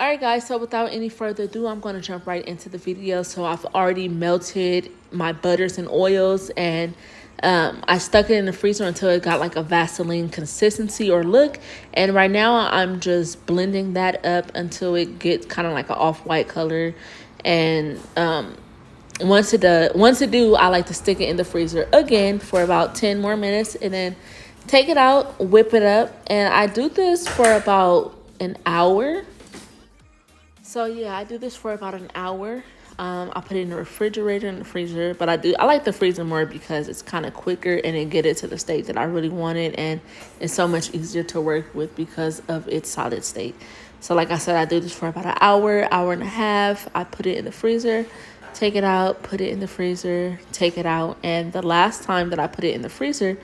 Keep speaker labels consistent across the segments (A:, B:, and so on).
A: All right, guys, so without any further ado, I'm going to jump right into the video. So I've already melted my butters and oils, and I stuck it in the freezer until it got like a Vaseline consistency or look. And right now I'm just blending that up until it gets kind of like an off-white color. And once it do, I like to stick it in the freezer again for about 10 more minutes and then take it out, whip it up. And I do this for about an hour. So yeah, I do this for about an hour. I put it in the refrigerator and the freezer, but I like the freezer more because it's kind of quicker and it get it to the state that I really want it, and it's so much easier to work with because of its solid state. So like I said, I do this for about an hour and a half. I put it in the freezer, take it out, put it in the freezer, take it out. And the last time that I put it in the freezer,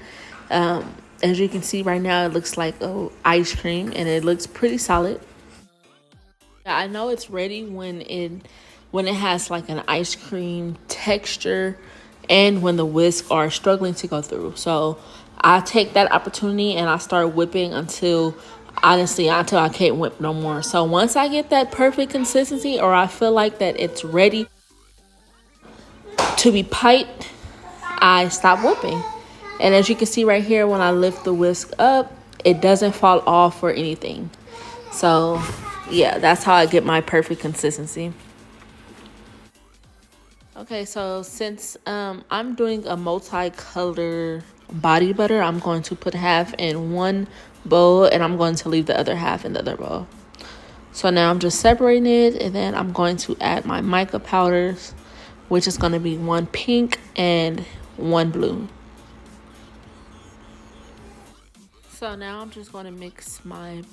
A: as you can see right now, it looks like ice cream and it looks pretty solid. I know it's ready when it has like an ice cream texture and when the whisk are struggling to go through. So I take that opportunity and I start whipping until I can't whip no more. So once I get that perfect consistency, or I feel like that it's ready to be piped, I stop whipping. And as you can see right here, when I lift the whisk up, it doesn't fall off or anything. So yeah, that's how I get my perfect consistency. Okay, so since I'm doing a multicolor body butter, I'm going to put half in one bowl and I'm going to leave the other half in the other bowl. So now I'm just separating it, and then I'm going to add my mica powders, which is going to be one pink and one blue. So now I'm just going to mix my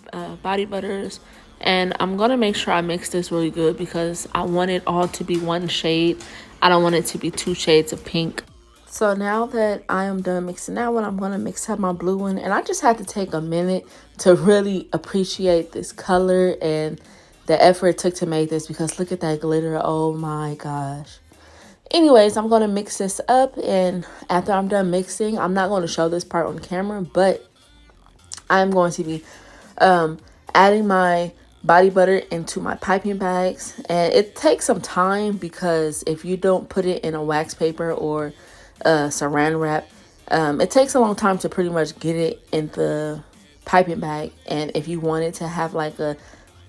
A: body butters, and I'm going to make sure I mix this really good because I want it all to be one shade. I don't want it to be two shades of pink. So now that I am done mixing that one, I'm going to mix up my blue one. And I just had to take a minute to really appreciate this color and the effort it took to make this, because look at that glitter. Oh my gosh. Anyways, I'm going to mix this up, and after I'm done mixing, I'm not going to show this part on camera, but I'm going to be adding my body butter into my piping bags. And it takes some time because if you don't put it in a wax paper or saran wrap, it takes a long time to pretty much get it in the piping bag. And if you want it to have like a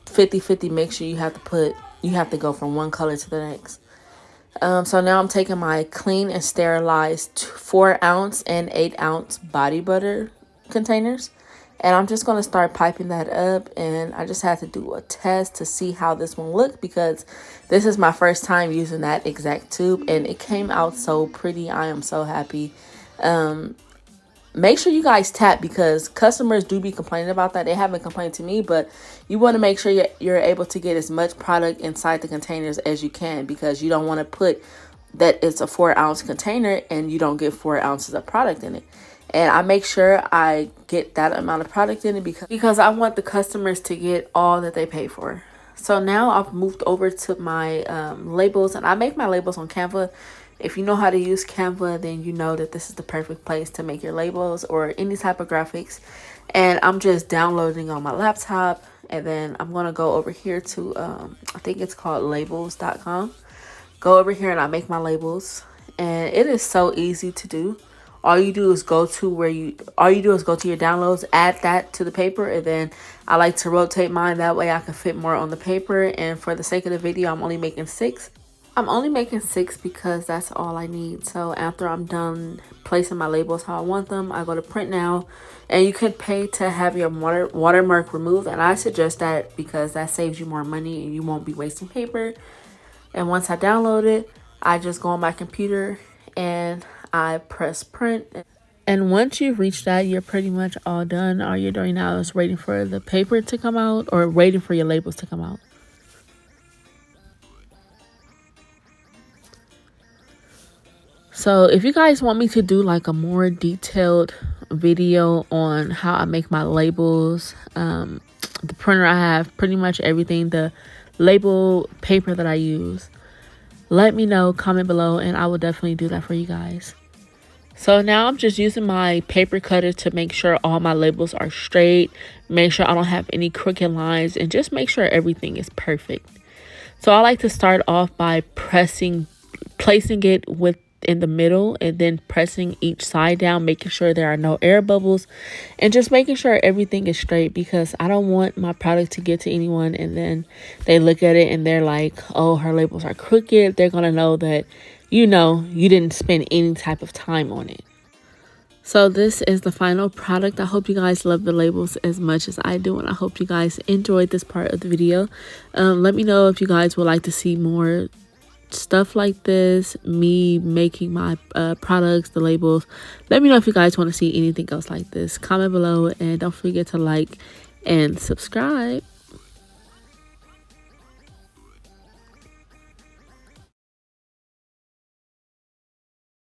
A: 50-50 mixture, you have to go from one color to the next. So now I'm taking my clean and sterilized 4-ounce and 8-ounce body butter containers, and I'm just going to start piping that up. And I just had to do a test to see how this one looked, because this is my first time using that exact tube, and it came out so pretty. I am so happy. Make sure you guys tap, because customers do be complaining about that. They haven't complained to me, but you want to make sure you're able to get as much product inside the containers as you can, because you don't want to put that it's a 4-ounce container and you don't get 4 ounces of product in it. And I make sure I get that amount of product in it because I want the customers to get all that they pay for. So now I've moved over to my labels, and I make my labels on Canva. If you know how to use Canva, then you know that this is the perfect place to make your labels or any type of graphics. And I'm just downloading on my laptop, and then I'm going to go over here to, I think it's called labels.com. Go over here and I make my labels, and it is so easy to do. All you do is go to your downloads, add that to the paper, and then I like to rotate mine. That way I can fit more on the paper. And for the sake of the video, I'm only making 6. I'm only making 6 because that's all I need. So after I'm done placing my labels how I want them, I go to print now. And you can pay to have your watermark removed. And I suggest that because that saves you more money and you won't be wasting paper. And once I download it, I just go on my computer and I press print. And once you've reached that, you're pretty much all done. All you're doing now is waiting for the paper to come out, or waiting for your labels to come out. So if you guys want me to do like a more detailed video on how I make my labels, the printer I have, pretty much everything, the label paper that I use, let me know, comment below, and I will definitely do that for you guys. So now I'm just using my paper cutter to make sure all my labels are straight, make sure I don't have any crooked lines, and just make sure everything is perfect. So I like to start off by placing it in the middle and then pressing each side down, making sure there are no air bubbles and just making sure everything is straight, because I don't want my product to get to anyone and then they look at it and they're like, oh, her labels are crooked. They're going to know that, you didn't spend any type of time on it. So this is the final product. I hope you guys love the labels as much as I do, and I hope you guys enjoyed this part of the video. Let me know if you guys would like to see more stuff like this, me making my products, the labels. Let me know if you guys want to see anything else like this. Comment below, and don't forget to like and subscribe.